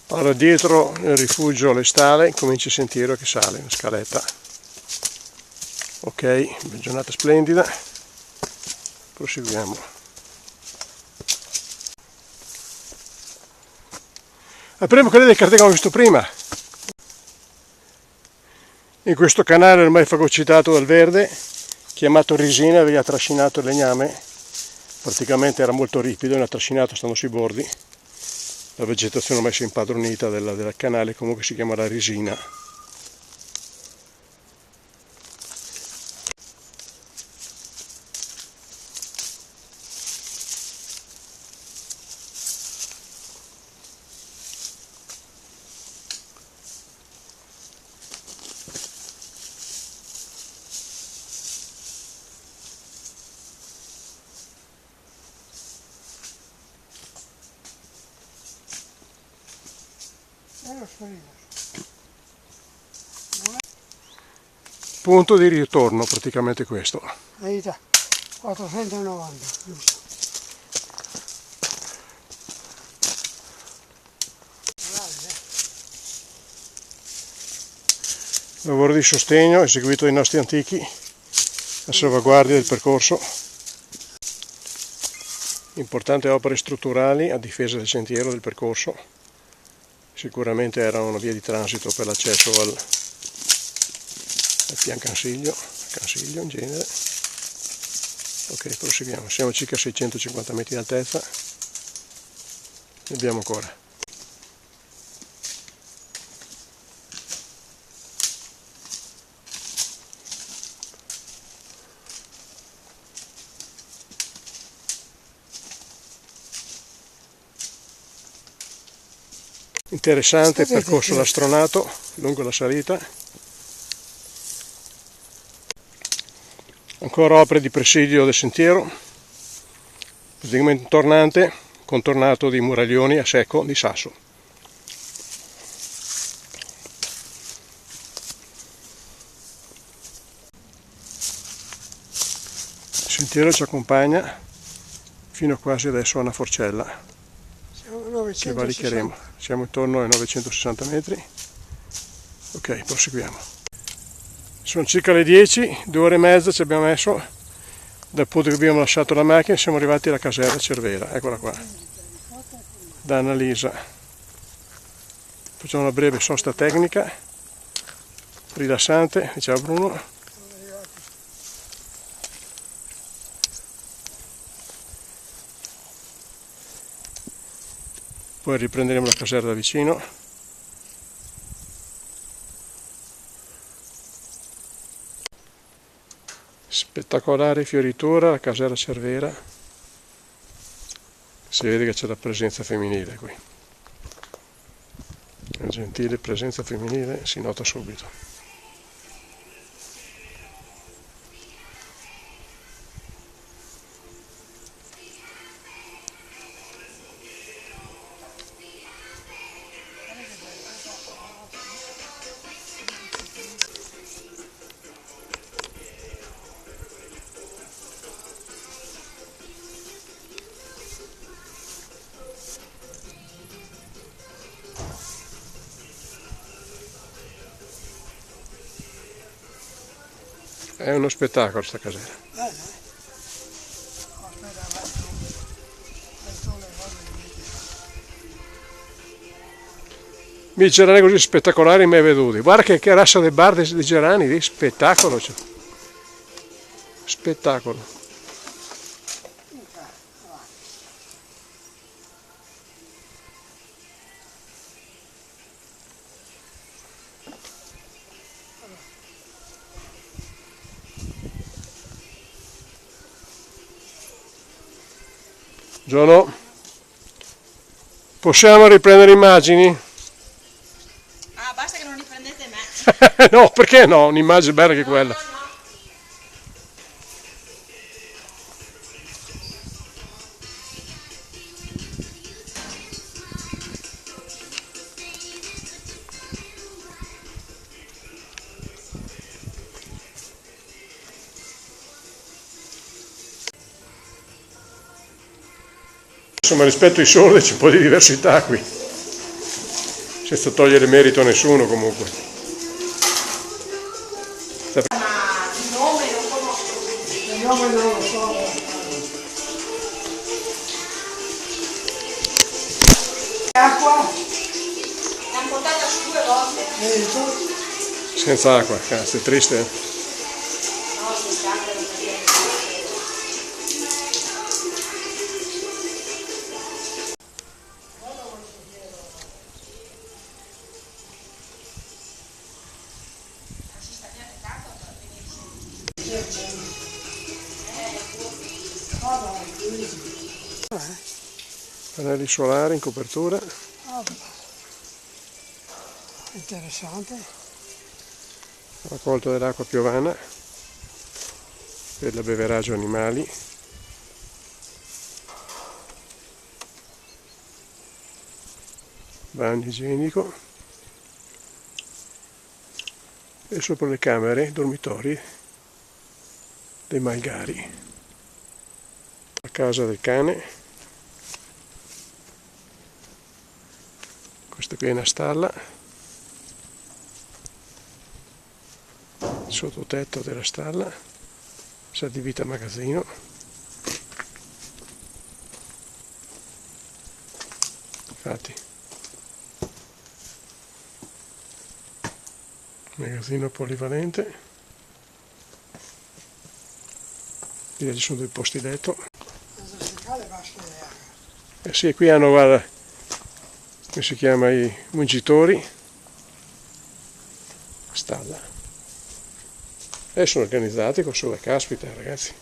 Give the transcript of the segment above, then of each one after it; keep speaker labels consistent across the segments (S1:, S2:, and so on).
S1: Allora, dietro nel rifugio alle stale comincia il sentiero che sale, una scaletta. Ok, giornata splendida, proseguiamo. Apriamo quelle del cartone che ho visto prima. In questo canale ormai fagocitato dal verde, chiamato Risina, aveva trascinato il legname, praticamente era molto ripido e ne ha trascinato stando sui bordi. La vegetazione ormai si è impadronita del canale, comunque si chiama la Risina. Punto di ritorno praticamente questo.
S2: Ahí está, 490, giusto.
S1: Lavoro di sostegno eseguito dai nostri antichi a salvaguardia del percorso. Importanti opere strutturali a difesa del sentiero del percorso. Sicuramente era una via di transito per l'accesso al pian Cansiglio in genere. Ok, proseguiamo, siamo a circa 650 metri di altezza, ne abbiamo ancora. Interessante il percorso d'astronato lungo la salita. Ancora opere di presidio del sentiero, praticamente un tornante contornato di muraglioni a secco di sasso. Il sentiero ci accompagna fino quasi adesso a una forcella che valicheremo. Siamo intorno ai 960 metri. Ok, proseguiamo. Sono circa le 10, 2 ore e mezza ci abbiamo messo dal punto che abbiamo lasciato la macchina e siamo arrivati alla caserma Cervera, eccola qua, da Annalisa. Facciamo una breve sosta tecnica, rilassante, ciao Bruno. Poi riprenderemo la caserma da vicino. Spettacolare fioritura, la caserma Cervera, si vede che c'è la presenza femminile qui, una gentile presenza femminile si nota subito. È uno spettacolo sta caserma. Mi Gerani così spettacolari mai veduti. Guarda che razza dei bar di Gerani, di spettacolo. Cioè. Spettacolo. Buongiorno, possiamo riprendere immagini?
S3: Ah, basta che non riprendete me.
S1: No, perché no? Un'immagine bella che quella.
S3: No.
S1: Insomma, rispetto ai sordi c'è un po' di diversità qui. senza togliere merito a nessuno comunque.
S3: Ma il nome lo conosco.
S2: Il nome non lo so. Acqua?
S3: L'hanno portata su 2 volte.
S1: Senza acqua, cazzo, è triste.
S3: No, si scappa non viene.
S1: Pannelli solari in copertura.
S2: Interessante.
S1: Raccolta dell'acqua piovana per l'abbeveragio animali. Bagno igienico. E sopra le camere, dormitori dei Malgari. La casa del cane. Questa qui è una stalla, il sottotetto della stalla, si adibita a magazzino. Infatti, magazzino polivalente, qui ci sono 2 posti letto. Eh sì, qui hanno, guarda, come si chiama, i mungitori, stalla. E sono organizzati con sole, caspita ragazzi.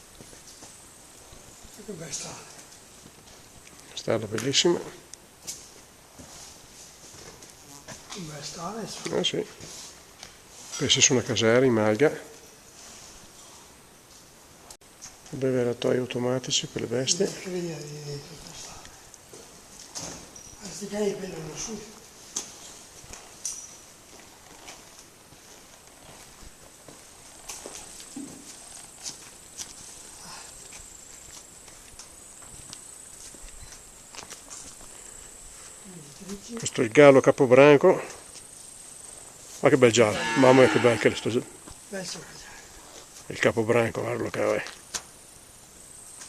S2: Che bella stalla.
S1: Stalla bellissima.
S2: Che bella stalla.
S1: Ah sì. Questi sono casere in malga. Abbeveratoi automatici per le bestie.
S2: Questi cani prendono su.
S1: Questo è il gallo capobranco. Ma che bel giallo, mamma mia che bel che sto. Il capobranco, guarda che è.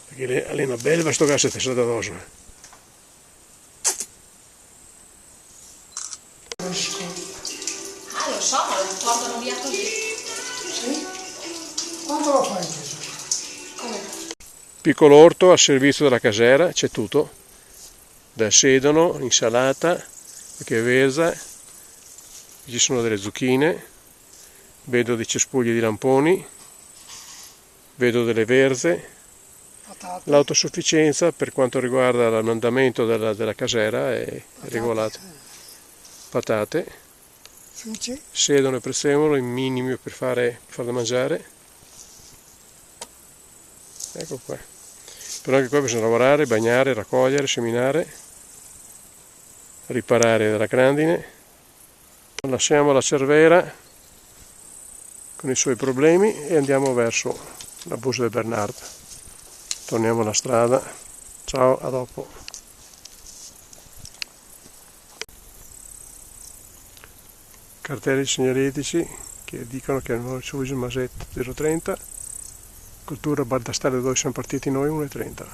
S1: Perché è una belva sto gas è stata addosso.
S3: Ah, lo so, ma lo portano via così.
S2: Sì? Quanto lo fai questo?
S3: Come?
S1: Piccolo orto al servizio della casera, c'è tutto. Da sedano, insalata, che verza, ci sono delle zucchine, vedo dei cespugli di lamponi, vedo delle verze.
S2: Patate.
S1: L'autosufficienza per quanto riguarda l'andamento della casera è regolata. Patate.
S2: Fice.
S1: Sedano e prezzemolo, i minimi per fare da mangiare. Ecco qua. Però anche qua bisogna lavorare, bagnare, raccogliere, seminare, riparare dalla grandine. Lasciamo la Cervera con i suoi problemi e andiamo verso la Busa del Bernard. Torniamo alla strada. Ciao, a dopo. Cartelli segnaletici che dicono che hanno Suso Maset 030, cultura Bardastale dove siamo partiti noi 1,30.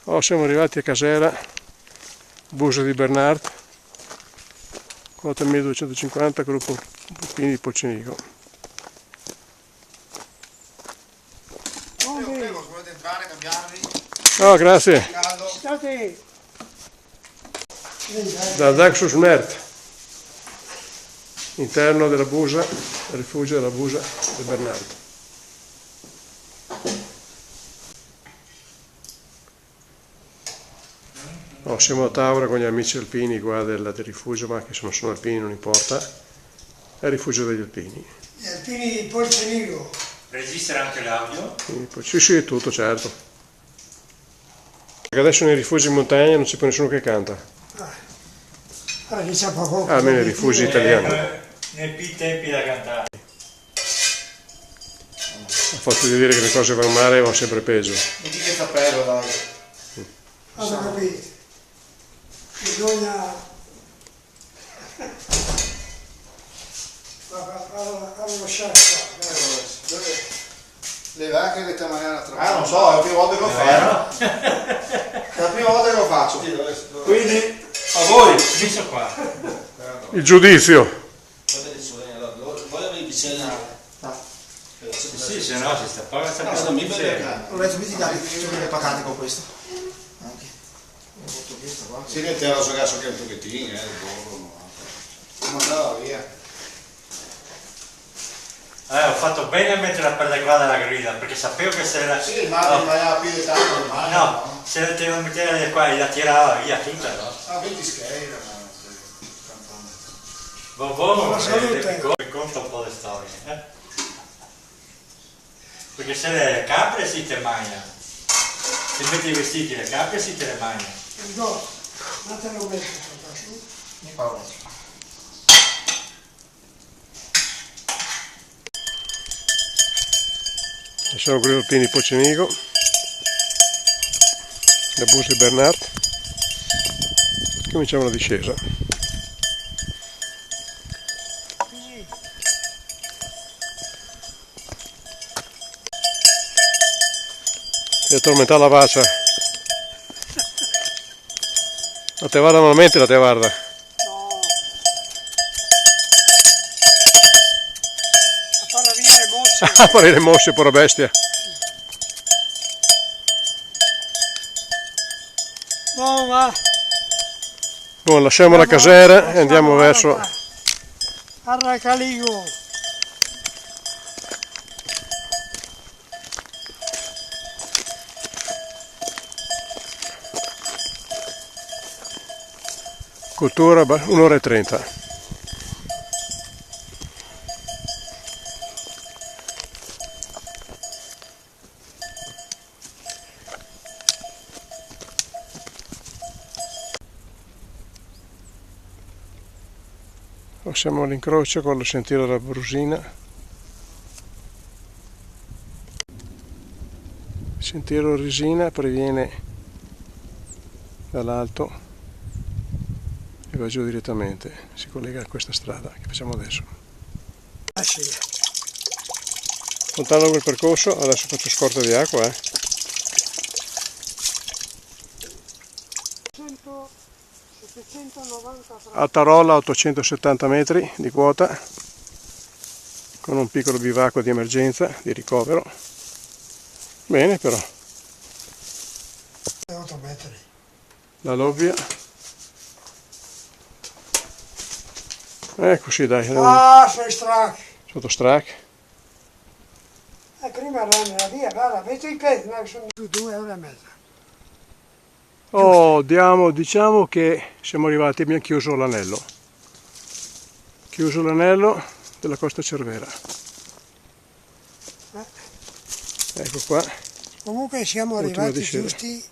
S1: Oh, siamo arrivati a Casera, Busa di Bernard, quota 1250, gruppo Pini di Pocenico.
S4: Prego, se volete entrare, cambiarvi.
S1: Oh, grazie.
S2: State.
S1: Da Daxus Mert, interno della Busa, rifugio della Busa del Bernard. Oh, siamo a Taura con gli amici alpini qua del rifugio, ma che sono alpini non importa, è il rifugio degli alpini.
S2: Gli alpini di Pocenico.
S4: Registra anche l'audio?
S1: Sì, sì, tutto certo. Perché adesso nei rifugi in montagna non c'è più nessuno che canta.
S2: Allora diciamo poco.
S1: Almeno nei rifugi italiani.
S4: Nei tempi da cantare.
S1: fatto di dire che le cose vanno male vanno sempre peggio.
S4: Mi dica il cappello, dai.
S2: Allora capito, bisogna lo chef qua.
S5: Le vacche le tamariane tra
S4: Ah, non so, è la prima volta che lo faccio. È la prima volta che lo faccio. Quindi, a voi.
S6: Visto qua.
S1: Il giudizio.
S6: Sì, se no si sta pagando sempre
S5: Non
S6: la
S5: ho mi dai le patate con questo. Anche.
S4: Si metteva la sua gas anche un pochettino,
S5: Ma no, via.
S6: Ho fatto bene a mettere la pelle qua della grida, perché sapevo che se la...
S4: Sì, ma non aveva più di tanto,
S6: No, se la devo mettere qua e la tirava via tutta, no?
S4: Ah, 20 schede,
S6: Mi conta un po' le storie, Perché se le capre si te mangia. Se metti i vestiti le capre si te le mangia.
S2: No, non te lo metto.
S5: Mi paura.
S1: Lasciamo qui alpini Pocenigo, da Busi Bernard. Cominciamo la discesa. Si è tormentata la faccia. La te guarda malamente, la te guarda.
S2: A fare via le mosce.
S1: Ah, pare le mosse, povera bestia.
S2: No, va.
S1: Buon, lasciamo la casera e andiamo verso...
S2: Arra Caligo.
S1: Cultura 1 ora e 30. Siamo all'incrocio con lo sentiero della Brusina. Il sentiero Risina proviene dall'alto e va giù direttamente, si collega a questa strada che facciamo adesso.
S2: Ah sì.
S1: Lontano quel percorso, adesso faccio scorta di acqua.
S2: 790
S1: Alta Rolla, 870 metri di quota, con un piccolo bivacco di emergenza, di ricovero. Bene però.
S2: 8 metri.
S1: La lobbia. Eccoci dai,
S2: Ah, sei stracchi.
S1: sotto strac.
S2: Prima era via, guarda, metto i piedi, ma sono 2 ore e mezza.
S1: Oh, diciamo che siamo arrivati, abbiamo chiuso l'anello. Chiuso l'anello della Costa Cervera. Ecco qua.
S2: Comunque siamo
S1: Ultima
S2: arrivati
S1: discesa.
S2: giusti